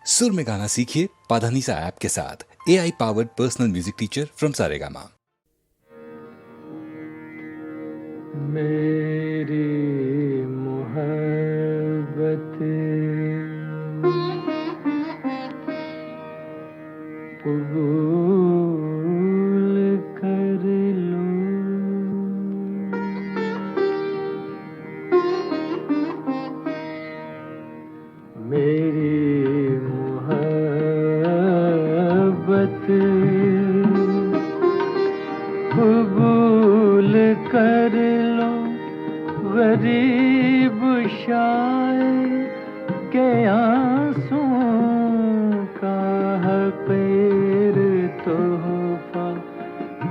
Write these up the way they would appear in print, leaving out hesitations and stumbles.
सुर में गाना सीखिए पाधानीसा ऐप के साथ। AI powered personal music teacher from Saregama. मेरी मोहब्बत कबूल कर लो, मेरी मोहब्बत कबूल कर लो। गरीब शायर के आंसुओं का हक़ीर तोहफा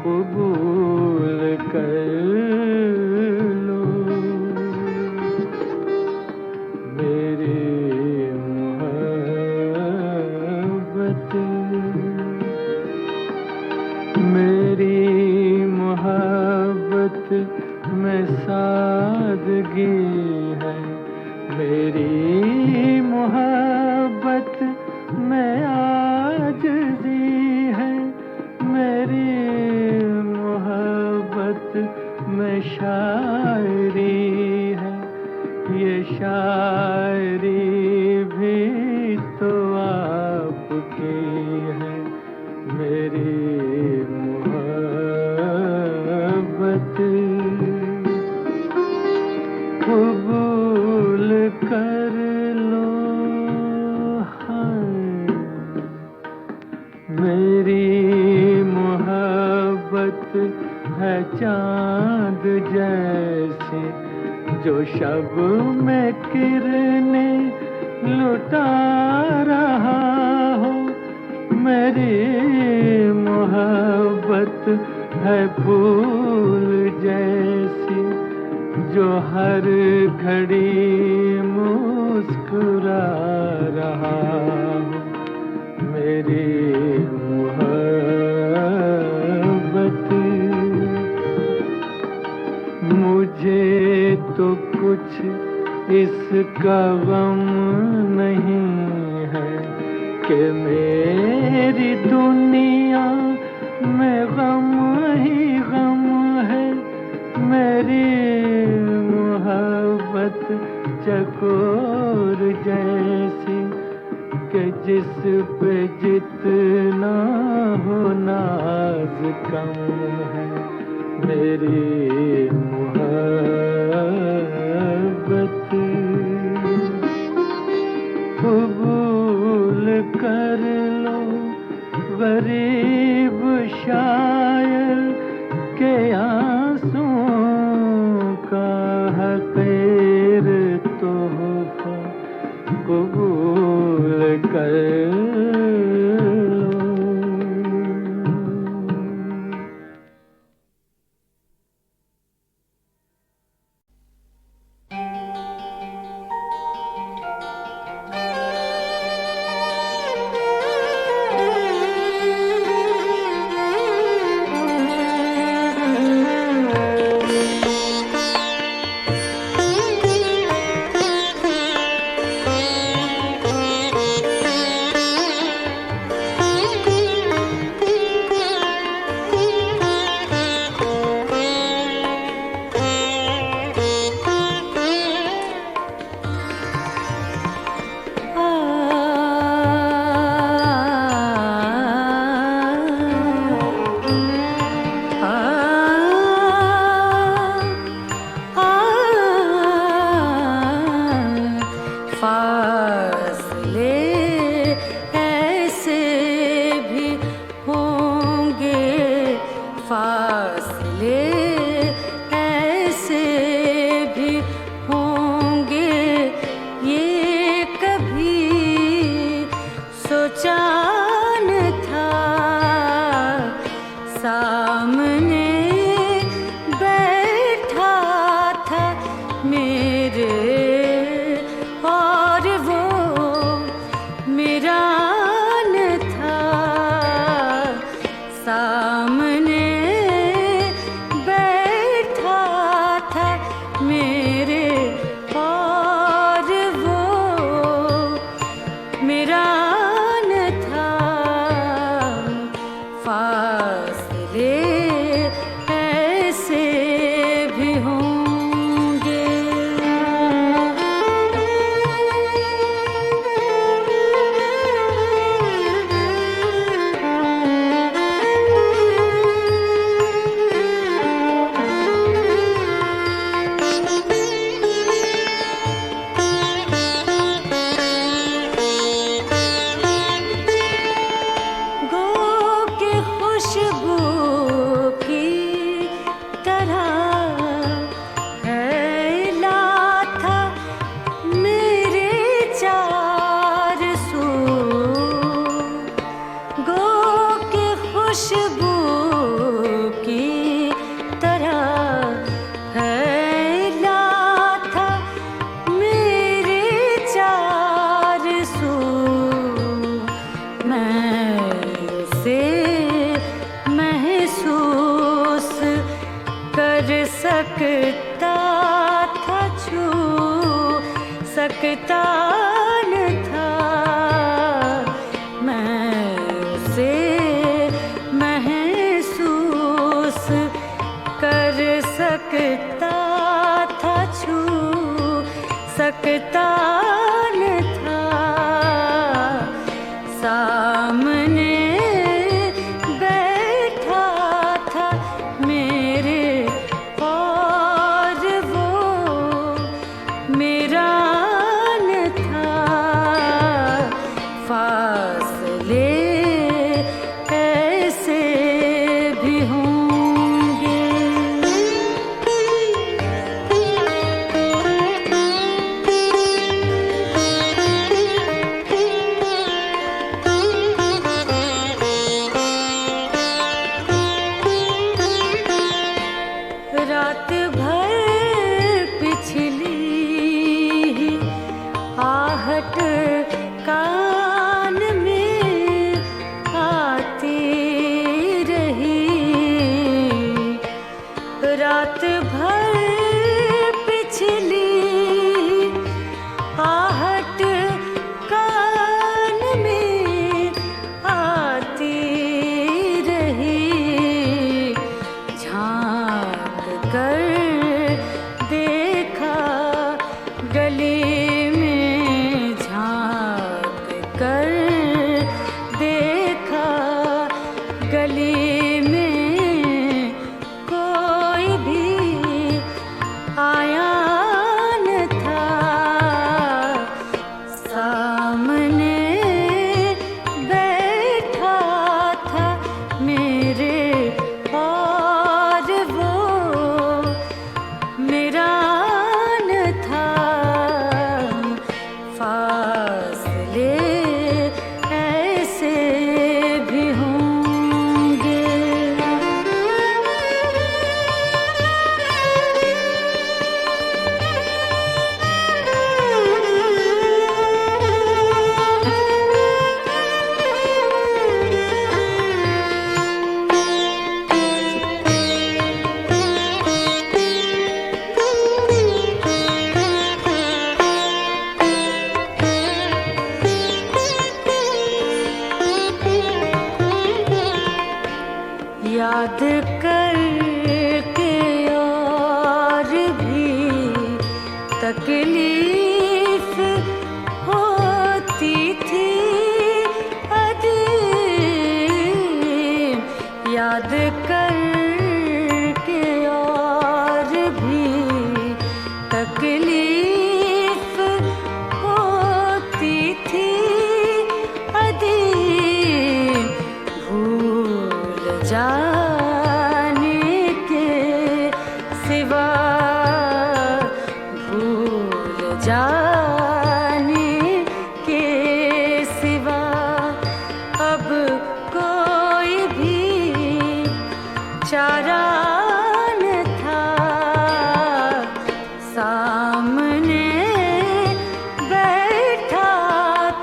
कबूल कर लो। मेरी मोहब्बत, मेरी मोहब्बत में सादगी है, मेरी मोहब्बत में आजिज़ी है, मेरी मोहब्बत में शायरी है। ये शायरी भी तो आपकी है। मेरी मोहब्बत कबूल कर लो। मेरी मोहब्बत है चाँद जैसी जो शब में किरणें लुटा रहा हो। मेरी मोहब्बत है फूल जैसी जो हर घड़ी मुस्कुरा रहा हो। मेरी मोहब्बत, मुझे तो कुछ इसका गम नहीं है कि मेरी दुनिया में गम ही गम है। मेरी मोहब्बत चकोर जैसी कि जिस पे जितना हो नाज कम है। मेरी मोहब्बत कबूल कर लो। गरीब शायर के आंसुओं का हक़ीर तोहफा कबूल कर लो। मेरा याद करके और भी तकलीफ होती थी अजीब, याद करके और भी तकलीफ होती थी अजीब, भूल जाने के सिवा, भूल जाने के सिवा अब कोई भी चारा न था। सामने बैठा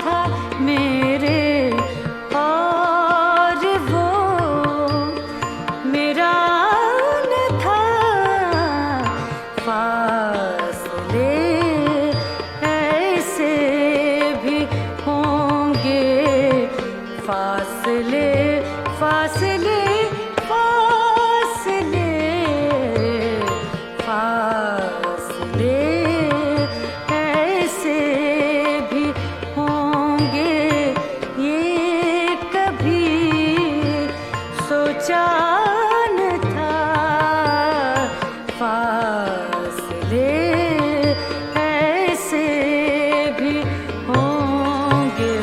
था मेरे और वो मेरा न था। फासले ऐसे भी होंगे, फासले फासले फासले फासले ऐसे भी होंगे, ये कभी सोचा न था। फासले ऐसे भी होंगे।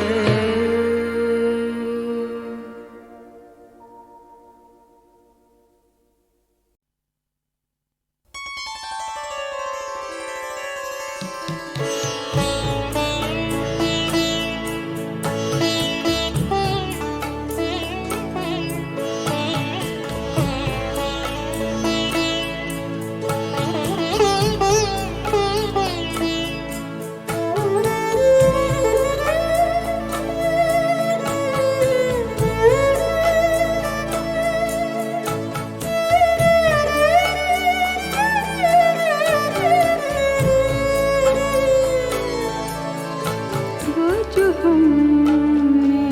वो जो हमने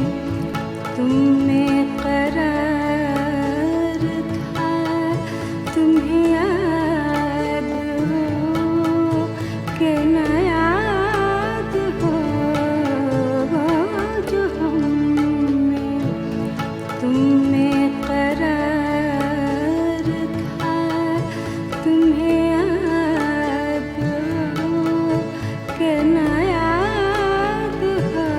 तुमने करार था, तुम्हें याद हो कि न याद हो। वो जो हमने तुमने करार था, तुम्हें याद हो कि न याद हो।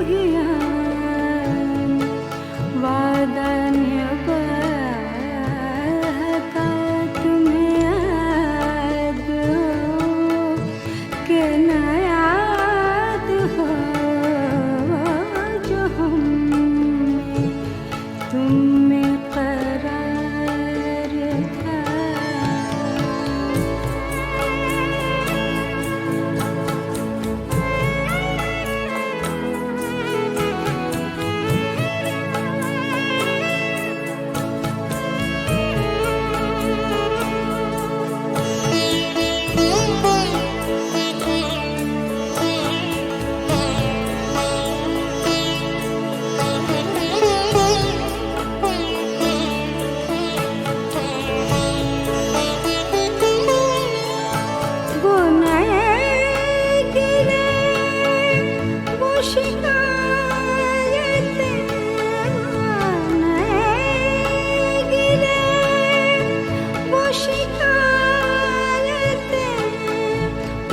हियान वादा निभाता, तुम्हें याद हो कि न याद हो। जो हमने तुम्हें करार था। वो नए गिरे वो शिकायतें, नए गिरे वो शिकायतें,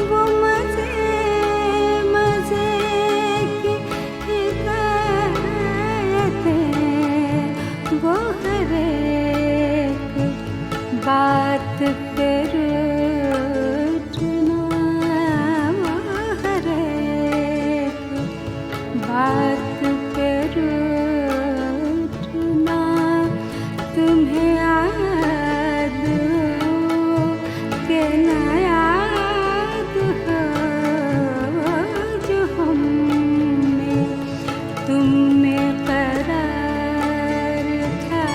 वो मजे मजे की हिदायतें, वो हर एक बात पे रूठना, वो हर एक बात पे रूठना। तुम्हें याद हो कि न याद हो। जो हमने तुम्हें करार था।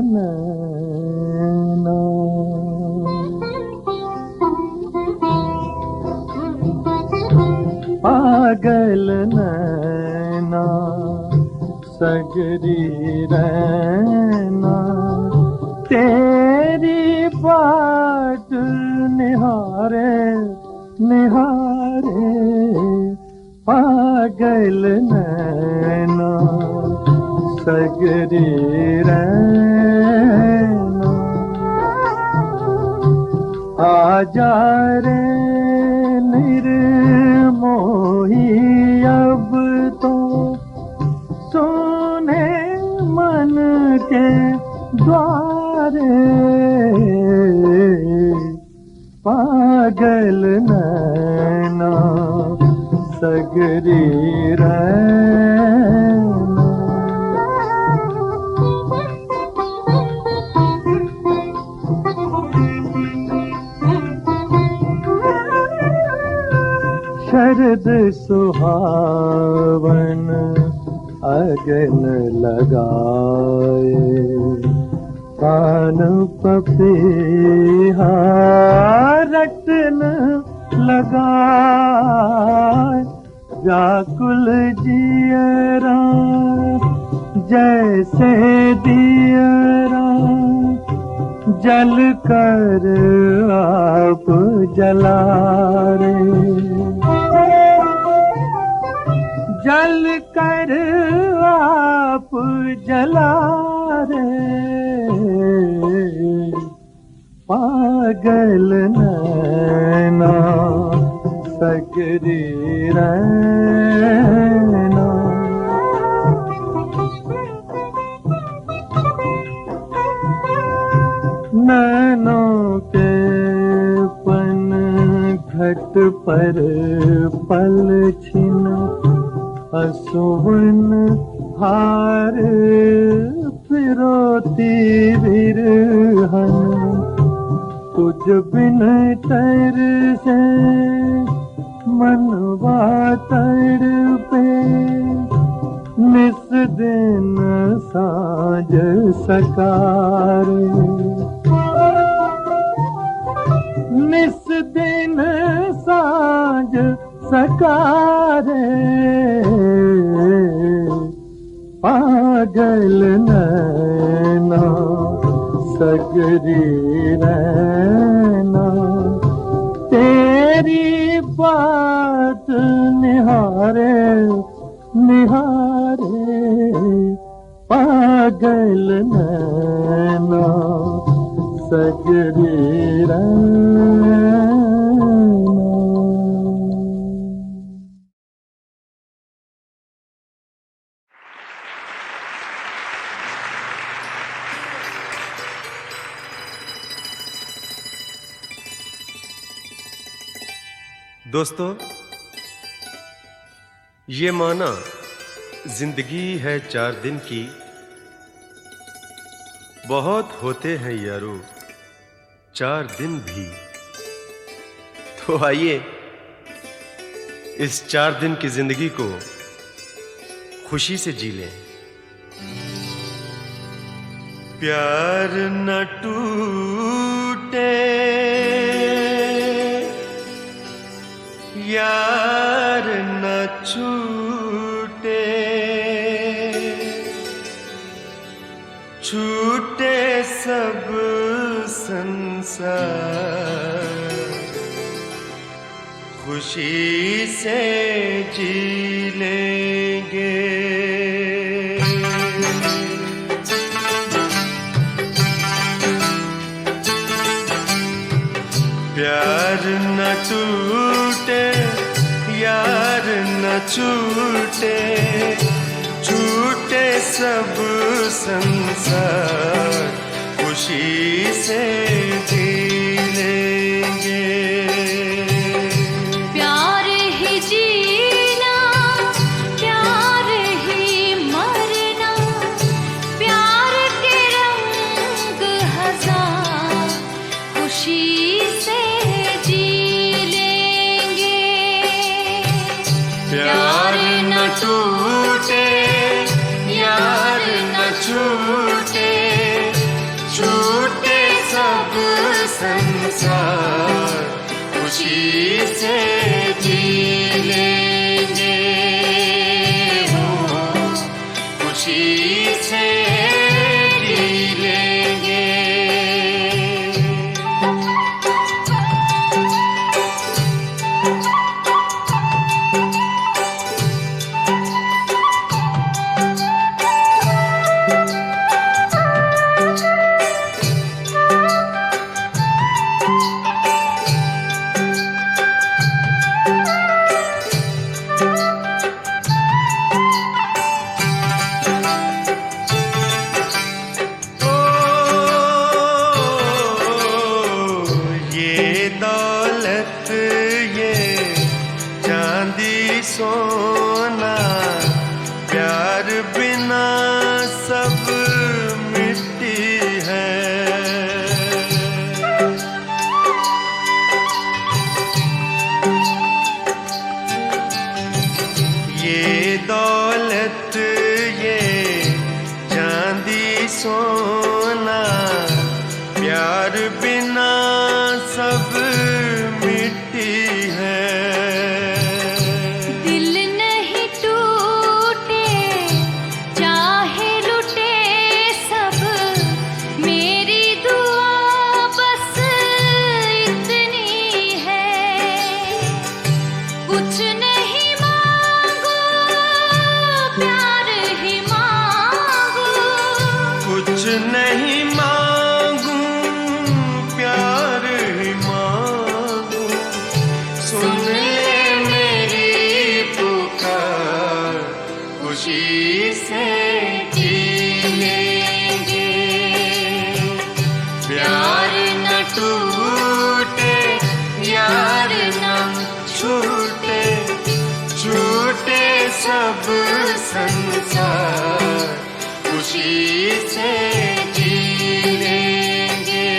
नैना। पागल नैना सगरी रहना, तेरी बाट निहारे निहारे। पागल नैना सगरी रहना। आजा रे निर्मोही अब तो सोने मन के द्वारे। पागल नैना सगरी रहना। शरद सुहावन अगन लगाए, कान पपीहा रटन लगाए। व्याकुल जियरा जैसे दियरा जल कर आप जला रे। जल कर आप जला रे। पागल नैना सगरी रहना। नैनों के पन घट पर पल छिन, असुवन हार फिरोती विरहन। तुझ बिन तर से मनवा तड़पे, निस दिन साँझ सकारे। निस दिन साँझ सकारे। पागल नैना सगरी रहना, तेरी बात निहारे निहारे। पागल नैना सगरी रहना। दोस्तों, ये माना जिंदगी है 4 दिन की, बहुत होते हैं यारो 4 दिन भी। तो आइए इस 4 दिन की जिंदगी को खुशी से जी लें। प्यार न टूटे, यार न छूटे, छूटे सब संसार, खुशी से जी लेंगे। प्यार न टूटे, यार न छूटे, छूटे सब संसार, खुशी से जी लेंगे। प्यार ही जीना, प्यार ही मरना, प्यार के रंग हजार, खुशी से जी लेंगे। प्यार न टूटे, यार न छूटे, संसार खुशी से जी लेंगे हो, खुशी से जी लेंगे। दौलत ये चांदी सोना प्यार बिना सब मिट्टी है। ये दौलत ये चांदी सोना प्यार बिना सब मिट्टी है। दिल नहीं टूटे चाहे लुटे सब, मेरी दुआ बस इतनी है। कुछ नहीं मांगो प्यार ही मांगो, कुछ नहीं मांगू प्यार ही मांगू। सुन ले मेरी पुकार खुशी से जी लेंगे। प्यार न टूटे यार न छूटे, छूटे सब संसार खुशी से जी लेंगे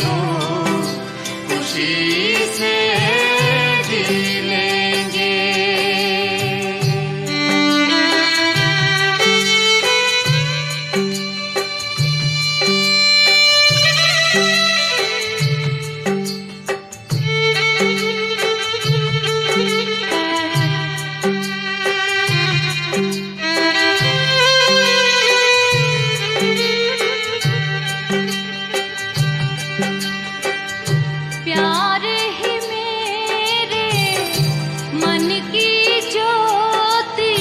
हो, खुशी से जी लेंगे। प्यार ही मेरे मन की ज्योति,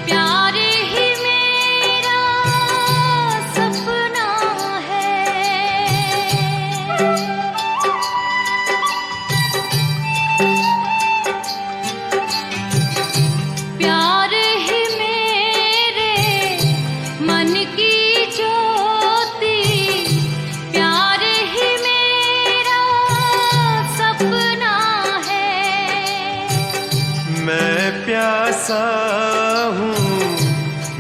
प्यार ही मेरा सपना है। प्यार ही मेरे मन की ज्योति, प्यार ही मेरा सपना है। मैं प्यासा हूँ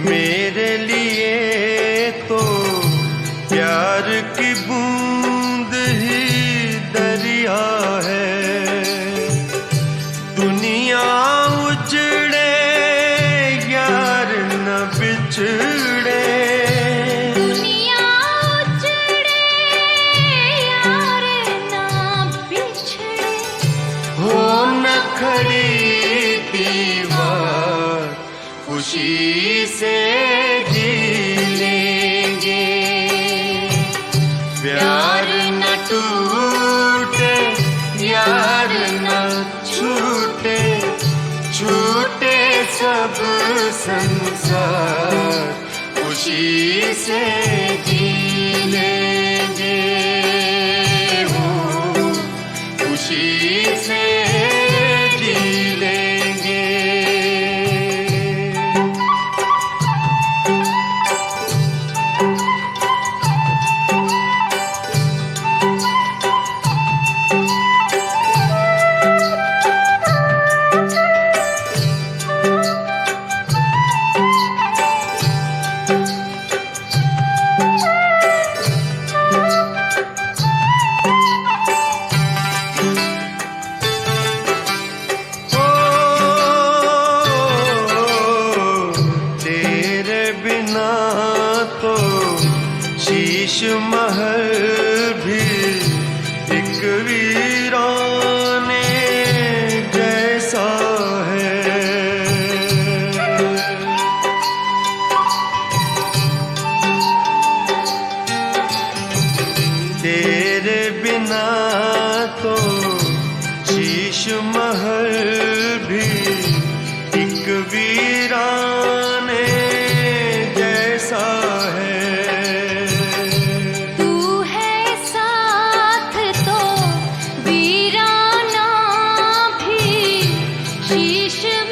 मेरे लिए तो प्यार की बूंद ही दरिया है। दुनिया उजड़े यार न बिछड़े, दुनिया उजड़े यार ना बिछड़े, हो न खड़ी दीवार खुशी से जी लेंगे। प्यार न टूटे यार न छूटे, छूटे सब संसार खुशी से जी लेंगे हो, खुशी से जी लेंगे। शीश महल भी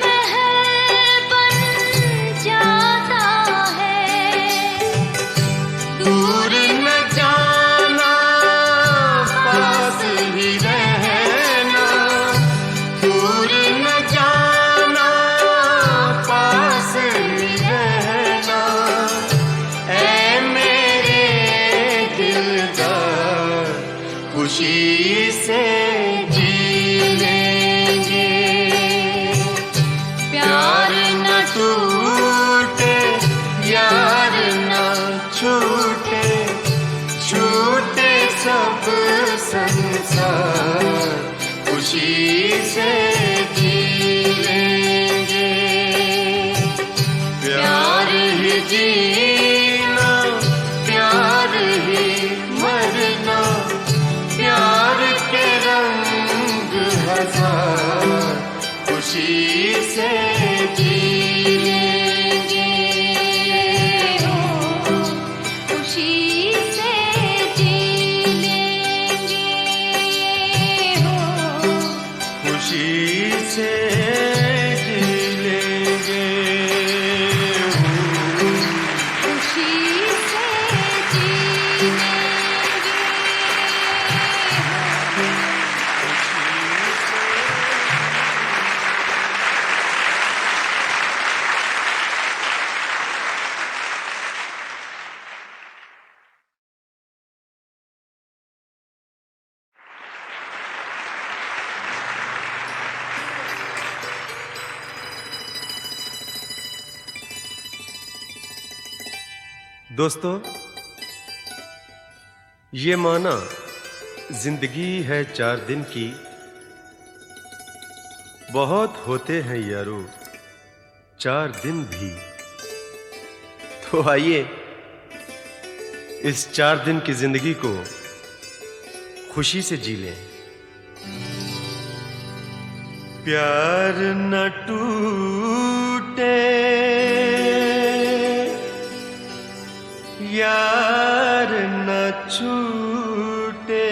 महल बन जाता है। दूर न जाना, पास ही रहना, दूर न जाना, पास ही रहना। ऐ मेरे दिलदार, खुशी से जी लेंगे। प्यार न टूटे, यार न छूटे, छूटे सब संसार, खुशी से जी लेंगे। प्यार ही जीना, प्यार ही मरना, प्यार के रंग हजार, खुशी से जी लेंगे। हो, खुशी से जी लेंगे। हो, खुशी से जी लेंगे। खुशी से जी लेंगे। दोस्तों, ये माना जिंदगी है 4 दिन की, बहुत होते हैं यारो 4 दिन भी। तो आइए इस 4 दिन की जिंदगी को खुशी से जी लें। प्यार न टूटे, यार न छूटे,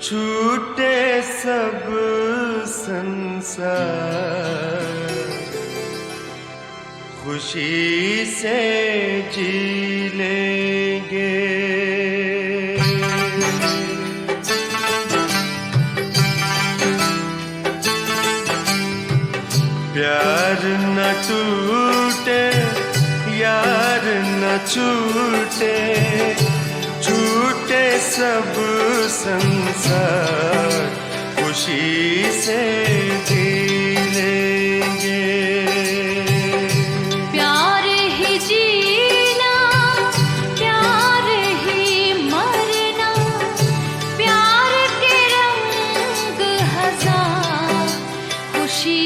छूटे सब संसार, खुशी से जी लेंगे। प्यार न टूटे, यार न छूटे, छूटे सब संसार, खुशी से जी लेंगे। प्यार ही जीना, प्यार ही मरना, प्यार के रंग हजार, खुशी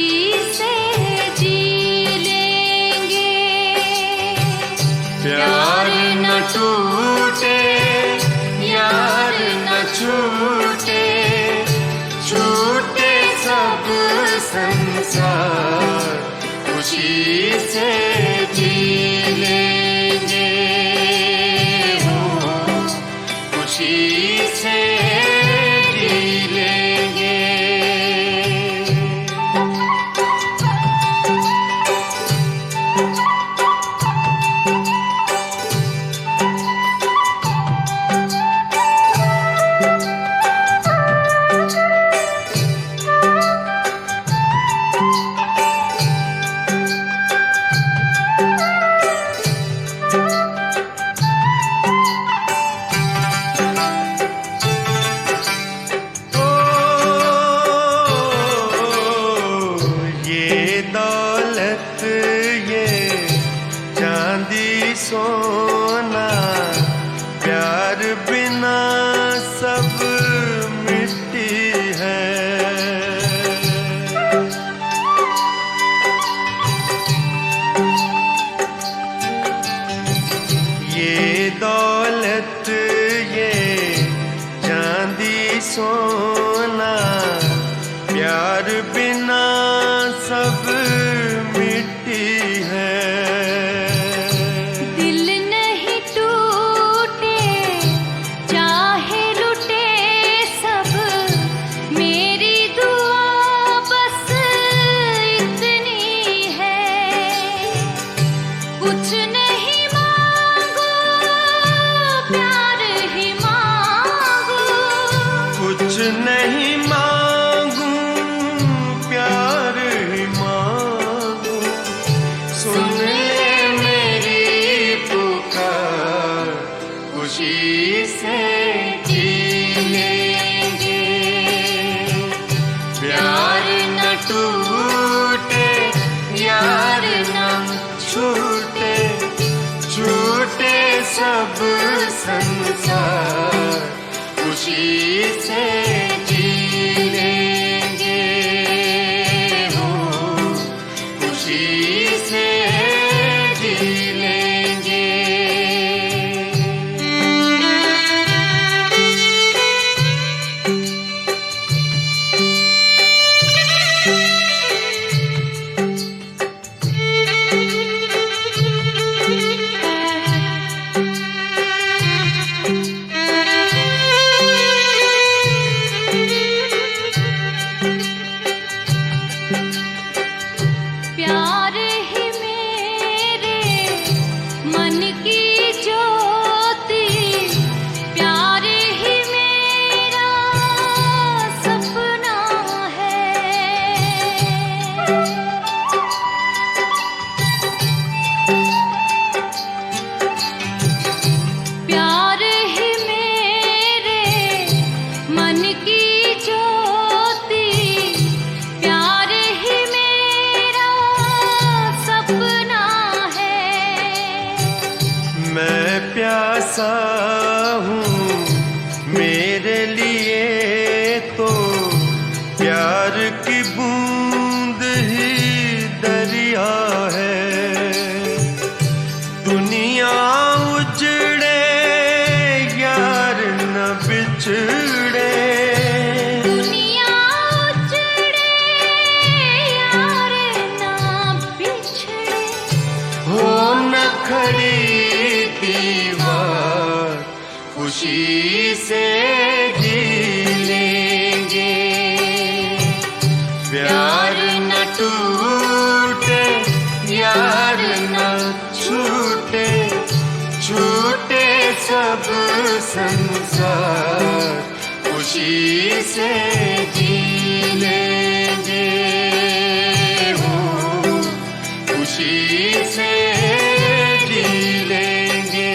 से जी लेंगे। प्यार न टूटे, यार न छूटे, छूटे सब संसार, खुशी से जी लेंगे। हो, खुशी से जी लेंगे। सोना, प्यार बिना सब मिट्टी है। ये दौलत, ये चांदी सोना, प्यार बिना सब मिट्टी है। चाहे लुटे सब मेरी दुआ सब संसार खुशी से जी लेंगे हो, खुशी से जी लेंगे। प्यार ही मेरे मन की ज्योति, प्यार ही मेरा सपना है। प्यार ही मेरे मन की ज्योति, प्यार ही मेरा सपना है। मैं प्यासा हूँ मेरे लिए तो प्यार की बूंद ही दरिया है। दुनिया उजड़े यार न बिछड़े, दुनिया उजड़े यार ना बिछड़े, हो न खड़ी दीवार खुशी से जी लेंगे। प्यार न टूटे यार न छूटे, छूटे सब संसार खुशी से जी लेंगे हो, खुशी से जी लेंगे।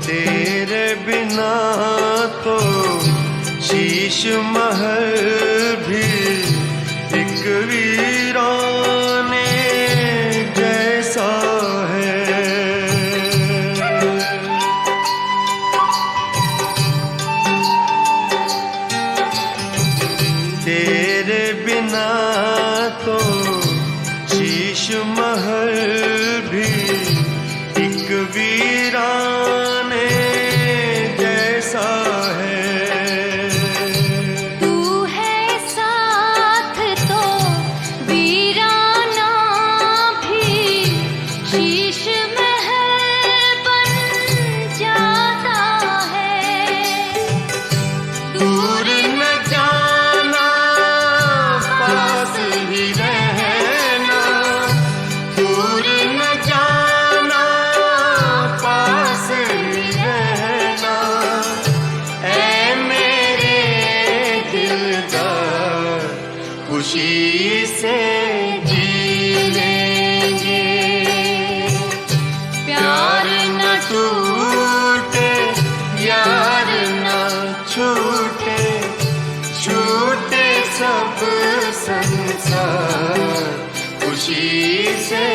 तेरे बिना तो शीश महल भी एक वीराने जैसा है। तेरे बिना तो शीश महल भी एक वीराने जैसा है। तू है साथ तो वीराना भी शीश महल बन जाता है। दूर न जाना पास ही रहना, दूर न जाना पास ही रहना। ऐ मेरे दिलदार खुशी से जी लेंगे। प्यार न टूटे यार न छूटे, छूटे सब संसार खुशी से